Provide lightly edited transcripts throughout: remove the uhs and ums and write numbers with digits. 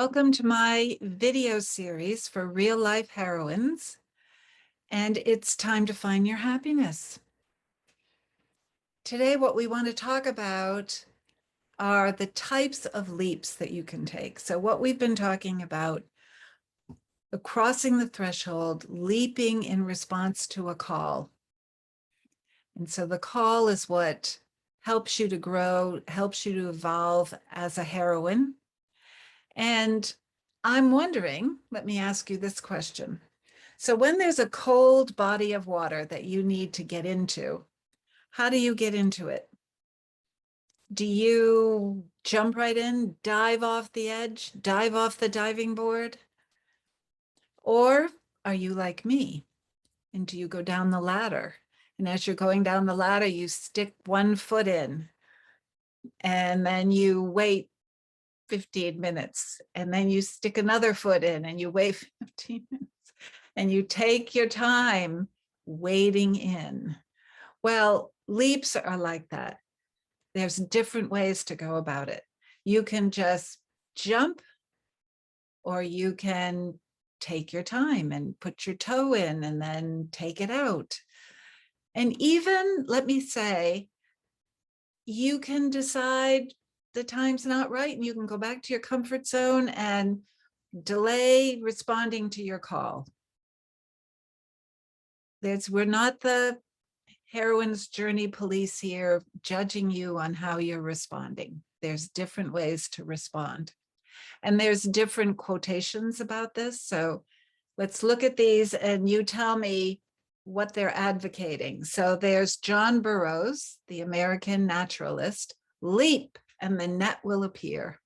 Welcome to my video series for real life heroines, and it's time to find your happiness. Today, what we want to talk about are the types of leaps that you can take. So what we've been talking about, crossing the threshold, leaping in response to a call. And so the call is what helps you to grow, helps you to evolve as a heroine. And I'm wondering, let me ask you this question. So when there's a cold body of water that you need to get into, how do you get into it? Do you jump right in, dive off the edge, dive off the diving board? Or are you like me? And do you go down the ladder? And as you're going down the ladder, you stick one foot in and then you wait 15 minutes and then you stick another foot in and you wait 15 minutes and you take your time wading in. Well, leaps are like that. There's different ways to go about it. You can just jump, or you can take your time and put your toe in and then take it out. And even, let me say, you can decide the time's not right and you can go back to your comfort zone and delay responding to your call. We're not the heroine's journey police here judging you on how you're responding. There's different ways to respond. And there's different quotations about this. So let's look at these and you tell me what they're advocating. So there's John Burroughs, the American naturalist, leap and the net will appear.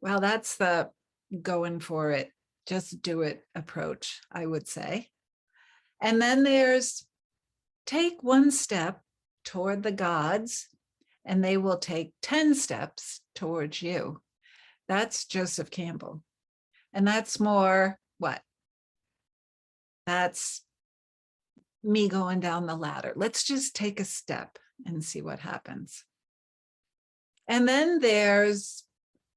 Well, that's the going for it, just do it approach, I would say. And then there's take one step toward the gods and they will take 10 steps towards you. That's Joseph Campbell. And that's more what? That's me going down the ladder. Let's just take a step and see what happens. And then there's,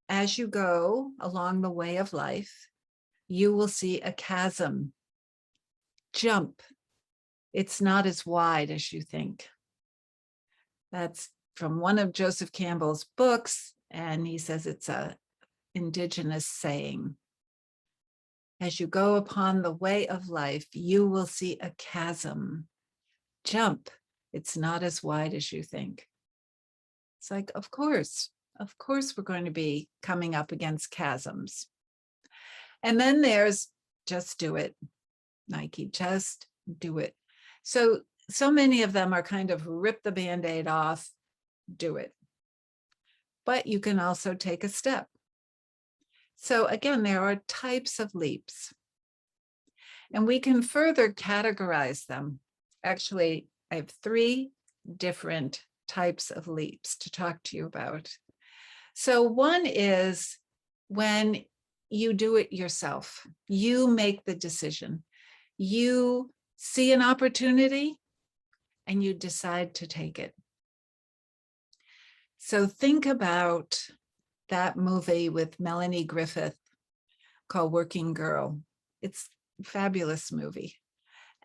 as you go along the way of life, you will see a chasm. Jump. It's not as wide as you think. That's from one of Joseph Campbell's books, and he says it's an indigenous saying. As you go upon the way of life, you will see a chasm. Jump. It's not as wide as you think. It's like, of course we're going to be coming up against chasms. And then there's just do it. Nike, just do it. So many of them are kind of rip the Band-Aid off, do it. But you can also take a step. So again, there are types of leaps. And we can further categorize them. Actually, I have 3 different types of leaps to talk to you about. So one is when you do it yourself. You make the decision. You see an opportunity and you decide to take it. So think about that movie with Melanie Griffith called Working Girl. It's a fabulous movie.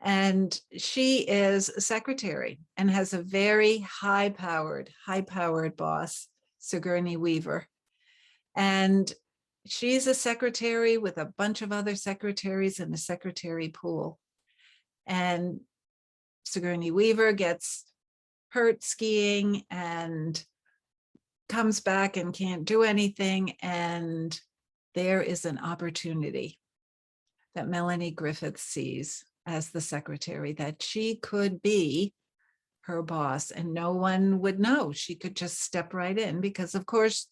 And she is a secretary and has a very high-powered boss, Sigourney Weaver. And she's a secretary with a bunch of other secretaries in the secretary pool. And Sigourney Weaver gets hurt skiing and comes back and can't do anything. And there is an opportunity that Melanie Griffith sees as the secretary, that she could be her boss and no one would know. She could just step right in because, of course,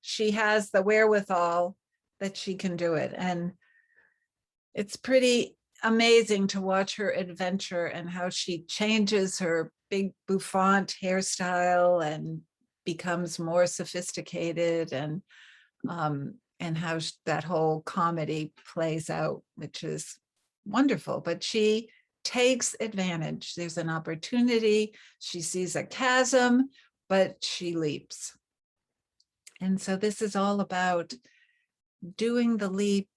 she has the wherewithal that she can do it. And it's pretty amazing to watch her adventure and how she changes her big bouffant hairstyle and becomes more sophisticated, and how that whole comedy plays out, which is wonderful. But she takes advantage. There's an opportunity. She sees a chasm, but she leaps. And so this is all about doing the leap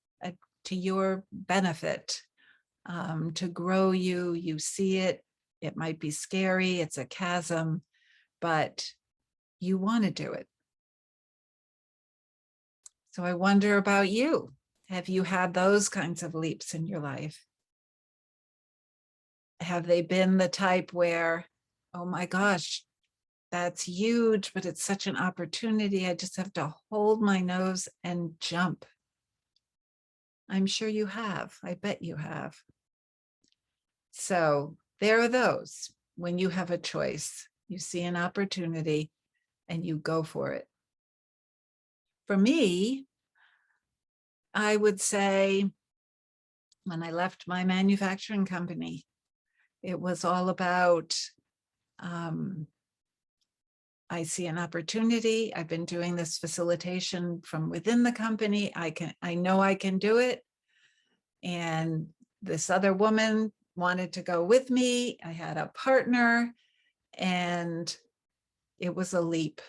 to your benefit, to grow you. You see it. It might be scary. It's a chasm, but you want to do it. So I wonder about you. Have you had those kinds of leaps in your life? Have they been the type where, oh my gosh, that's huge, but it's such an opportunity. I just have to hold my nose and jump. I'm sure you have. I bet you have. So there are those when you have a choice, you see an opportunity and you go for it. For me, I would say when I left my manufacturing company, it was all about, I see an opportunity. I've been doing this facilitation from within the company. I know I can do it. And this other woman wanted to go with me. I had a partner, and it was a leap.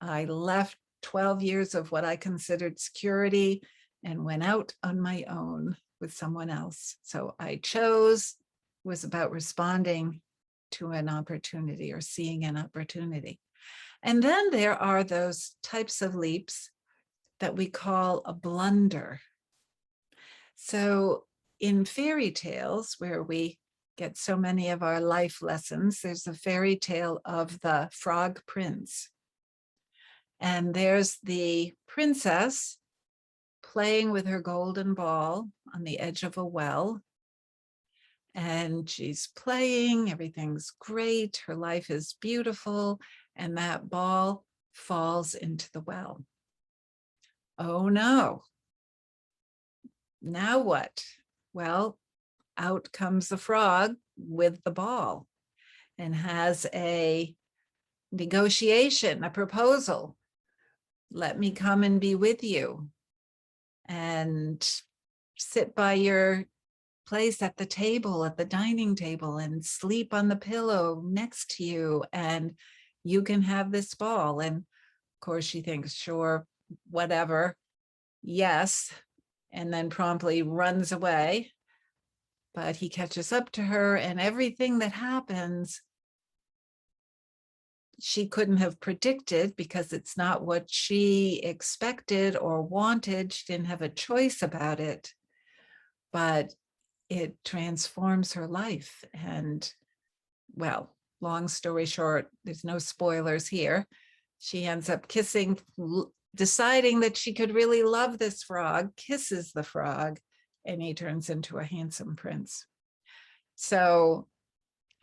I left 12 years of what I considered security and went out on my own with someone else. So I chose, was about responding to an opportunity or seeing an opportunity. And then there are those types of leaps that we call a blunder. So in fairy tales, where we get so many of our life lessons, there's a fairy tale of the Frog Prince. And there's the princess playing with her golden ball on the edge of a well. And she's playing, everything's great, her life is beautiful, and that ball falls into the well. Oh no. Now what? Well, out comes the frog with the ball and has a negotiation, a proposal. Let me come and be with you and sit by your place at the table, at the dining table, and sleep on the pillow next to you, and you can have this ball. And of course she thinks, sure, whatever, yes, and then promptly runs away. But he catches up to her, and everything that happens she couldn't have predicted because it's not what she expected or wanted. She didn't have a choice about it, but it transforms her life. And well, long story short, there's no spoilers here. She ends up kissing, deciding that she could really love this frog, kisses the frog, and he turns into a handsome prince. So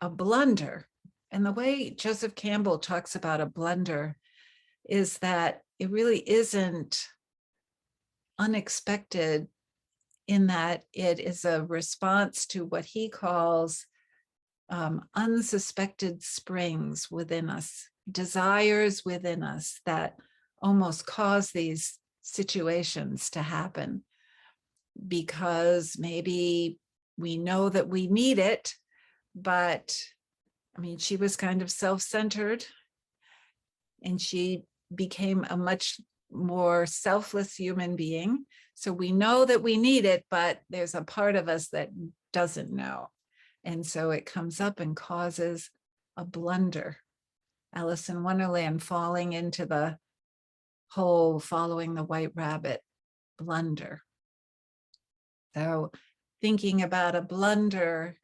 a blunder, and the way Joseph Campbell talks about a blunder is that it really isn't unexpected, in that it is a response to what he calls unsuspected springs within us, desires within us that almost cause these situations to happen, because maybe we know that we need it, but I mean, she was kind of self-centered, and she became a much more selfless human being. So we know that we need it, but there's a part of us that doesn't know. And so it comes up and causes a blunder. Alice in Wonderland falling into the hole, following the white rabbit, blunder. So thinking about a blunder,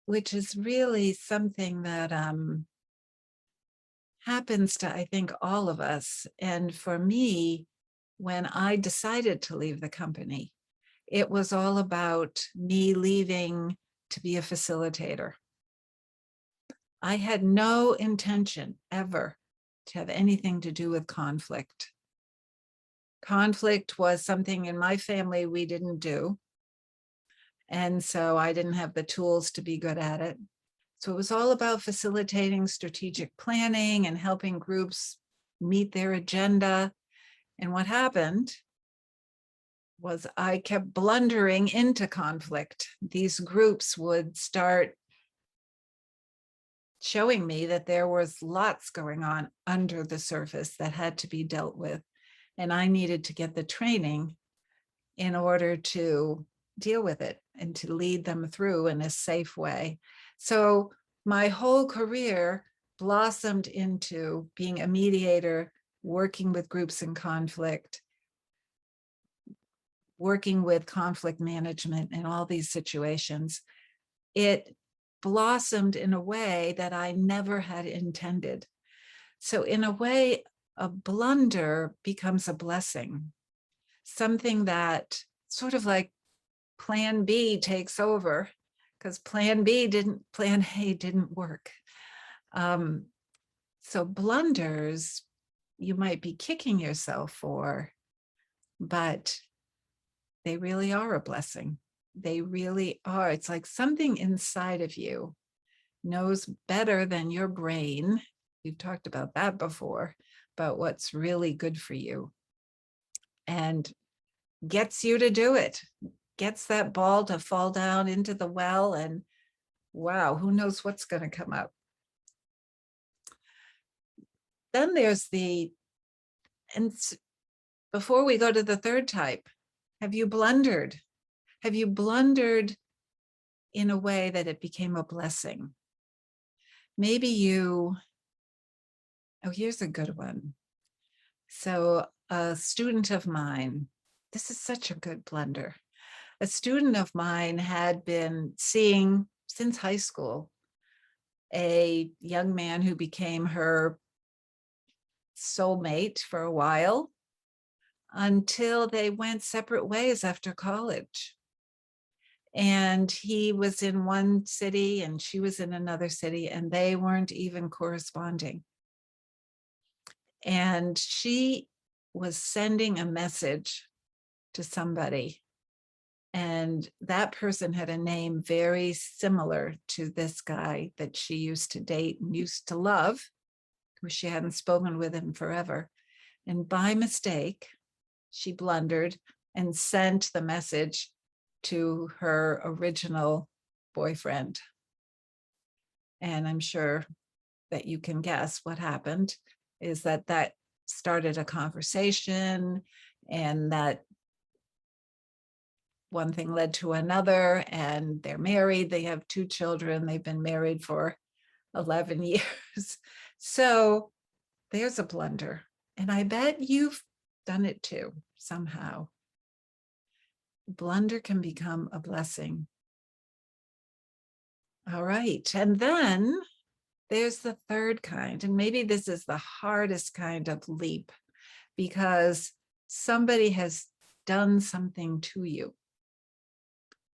which is really something that happens to, I think, all of us. And for me, when I decided to leave the company, it was all about me leaving to be a facilitator. I had no intention ever to have anything to do with conflict. Conflict was something in my family we didn't do. And so I didn't have the tools to be good at it. So it was all about facilitating strategic planning and helping groups meet their agenda. And what happened was I kept blundering into conflict. These groups would start showing me that there was lots going on under the surface that had to be dealt with. And I needed to get the training in order to deal with it and to lead them through in a safe way. So my whole career blossomed into being a mediator, working with groups in conflict, working with conflict management in all these situations. It blossomed in a way that I never had intended. So in a way, a blunder becomes a blessing, something that sort of like plan B takes over, because plan A didn't work. So blunders, you might be kicking yourself for, but they really are a blessing. They really are. It's like something inside of you knows better than your brain. We've talked about that before, about what's really good for you, and gets you to do it, gets that ball to fall down into the well, and wow, who knows what's going to come up. Then there's and before we go to the third type, have you blundered? Have you blundered in a way that it became a blessing? Maybe oh, here's a good one. So a student of mine, this is such a good blunder. A student of mine had been seeing since high school a young man who became her soulmate for a while, until they went separate ways after college. And he was in one city and she was in another city, and they weren't even corresponding. And she was sending a message to somebody, and that person had a name very similar to this guy that she used to date and used to love, who she hadn't spoken with in forever. And by mistake, she blundered and sent the message to her original boyfriend. And I'm sure that you can guess what happened is that started a conversation, and that one thing led to another, and they're married. They have 2 children. They've been married for 11 years. So there's a blunder. And I bet you've done it too, somehow. Blunder can become a blessing. All right. And then there's the third kind. And maybe this is the hardest kind of leap, because somebody has done something to you.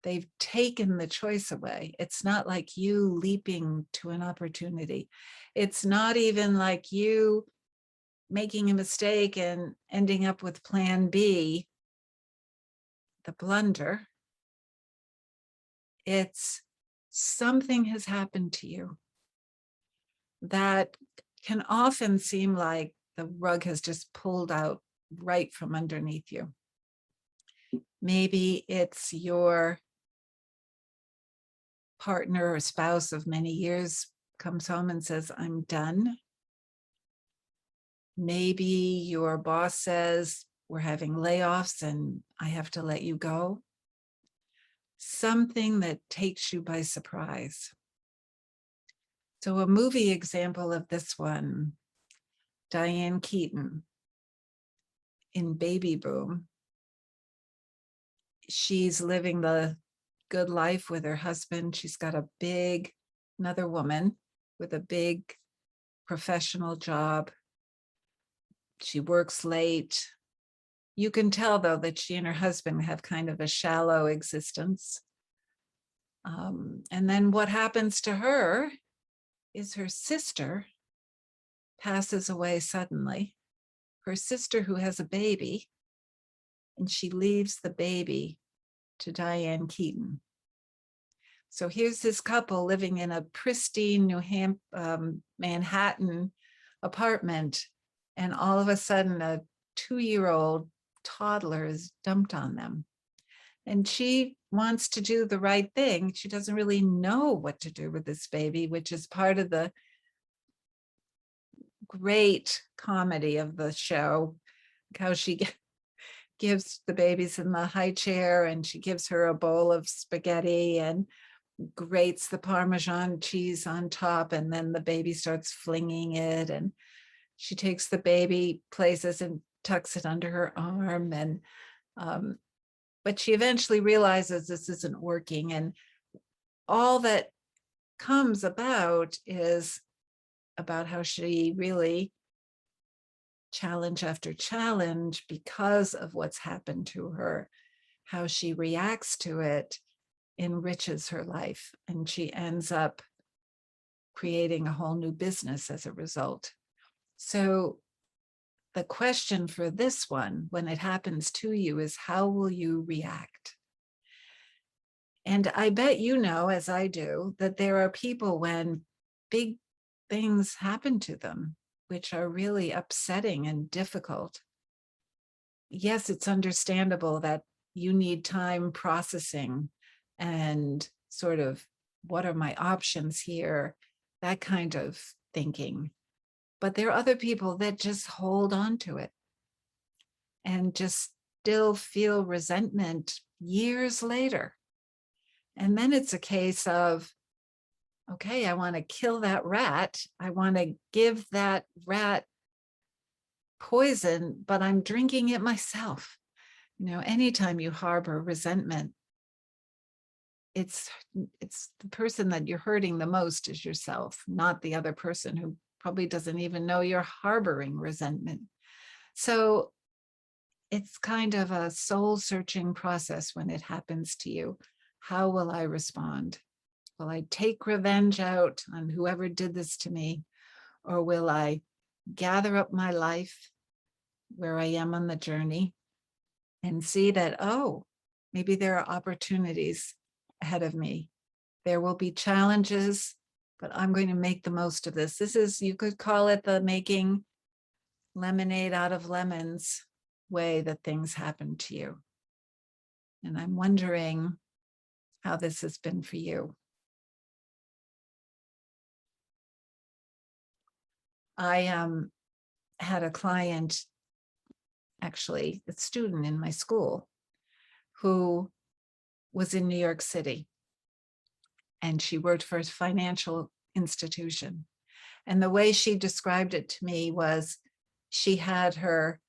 They've taken the choice away. It's not like you leaping to an opportunity. It's not even like you making a mistake and ending up with plan B, the blunder. It's something has happened to you that can often seem like the rug has just pulled out right from underneath you. Maybe it's your partner or spouse of many years comes home and says, I'm done. Maybe your boss says, we're having layoffs and I have to let you go. Something that takes you by surprise. So a movie example of this one, Diane Keaton in Baby Boom. She's living the good life with her husband. She's got another woman with a big professional job. She works late. You can tell, though, that she and her husband have kind of a shallow existence. And then what happens to her is her sister passes away suddenly. Her sister, who has a baby, and she leaves the baby to Diane Keaton. So here's this couple living in a pristine Manhattan apartment, and all of a sudden a 2-year-old toddler is dumped on them. And she wants to do the right thing. She doesn't really know what to do with this baby, which is part of the great comedy of the show, how she gives the babies in the high chair and she gives her a bowl of spaghetti and grates the Parmesan cheese on top, and then the baby starts flinging it, and she takes the baby places and tucks it under her arm, and but she eventually realizes this isn't working, and all that comes about is about how she really, challenge after challenge, because of what's happened to her, how she reacts to it enriches her life, and she ends up creating a whole new business as a result. So the question for this one, when it happens to you, is how will you react? And I bet you know, as I do, that there are people when big things happen to them, which are really upsetting and difficult. Yes, it's understandable that you need time processing and sort of, what are my options here? That kind of thinking. But there are other people that just hold on to it and just still feel resentment years later. And then it's a case of, okay, I want to kill that rat. I want to give that rat poison, but I'm drinking it myself. You know, anytime you harbor resentment, it's the person that you're hurting the most is yourself, not the other person who probably doesn't even know you're harboring resentment. So it's kind of a soul searching process when it happens to you. How will I respond? Will I take revenge out on whoever did this to me? Or will I gather up my life where I am on the journey and see that, oh, maybe there are opportunities ahead of me. There will be challenges, but I'm going to make the most of this. This is, you could call it the making lemonade out of lemons way that things happen to you. And I'm wondering how this has been for you. I had a client, actually a student in my school, who was in New York City, and she worked for a financial institution. And the way she described it to me was she had her,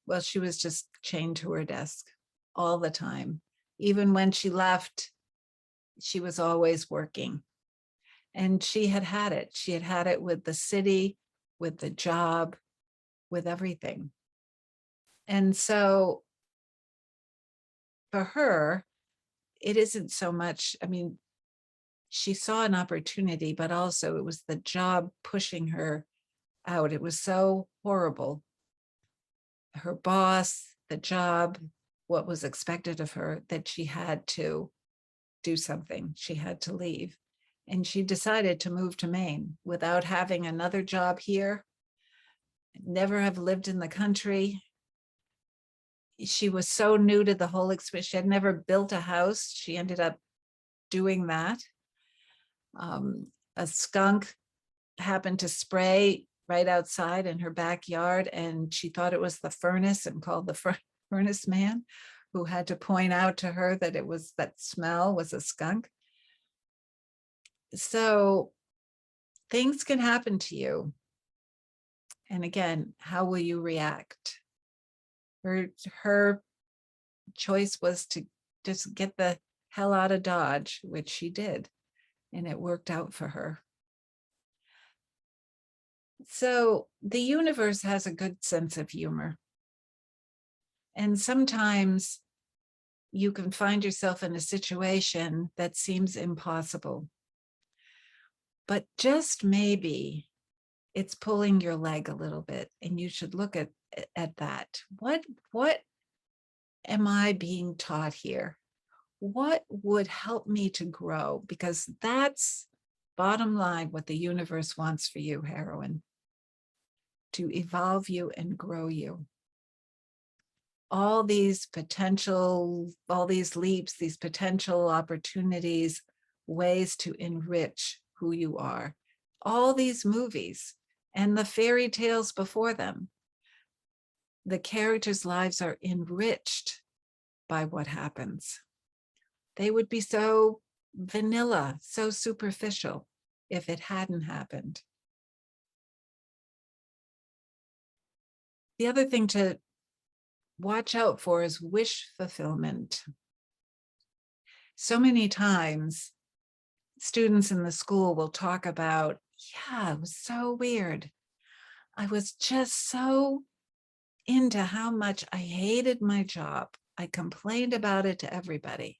well, she was just chained to her desk all the time. Even when she left, she was always working. And she had had it. She had had it with the city, with the job, with everything. And so for her, it isn't so much, I mean, she saw an opportunity, but also it was the job pushing her out. It was so horrible. Her boss, the job, what was expected of her, that she had to do something. She had to leave. And she decided to move to Maine without having another job here, never have lived in the country. She was so new to the whole experience. She had never built a house. She ended up doing that. A skunk happened to spray right outside in her backyard, and she thought it was the furnace and called the furnace man, who had to point out to her that it was, that smell was a skunk. So things can happen to you. And again, how will you react? Her choice was to just get the hell out of Dodge, which she did, and it worked out for her. So the universe has a good sense of humor. And sometimes you can find yourself in a situation that seems impossible. But just maybe it's pulling your leg a little bit, and you should look at that. What am I being taught here? What would help me to grow? Because that's bottom line what the universe wants for you, Heroine, to evolve you and grow you. all these leaps, these potential opportunities, ways to enrich who you are. All these movies and the fairy tales before them, the characters' lives are enriched by what happens. They would be so vanilla, so superficial if it hadn't happened. The other thing to watch out for is wish fulfillment. So many times, students in the school will talk about, yeah, it was so weird. I was just so into how much I hated my job. I complained about it to everybody.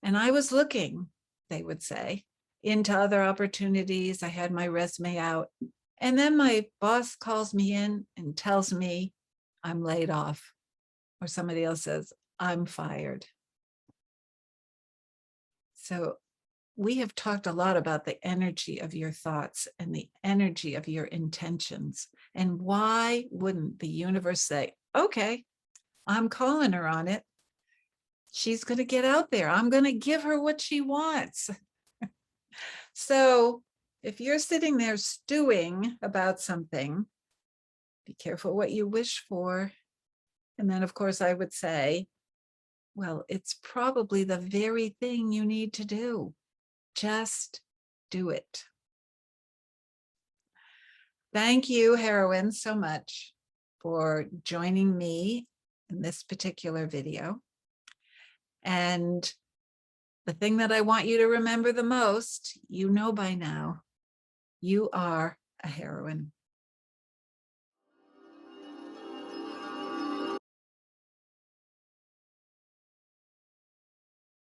And I was looking, they would say, into other opportunities. I had my resume out. And then my boss calls me in and tells me I'm laid off. Or somebody else says, I'm fired. So we have talked a lot about the energy of your thoughts and the energy of your intentions. And why wouldn't the universe say, okay, I'm calling her on it. She's going to get out there. I'm going to give her what she wants. So if you're sitting there stewing about something, be careful what you wish for. And then, of course, I would say, well, it's probably the very thing you need to do. Just do it. Thank you, Heroine, so much for joining me in this particular video. And the thing that I want you to remember the most, you know by now, you are a heroine.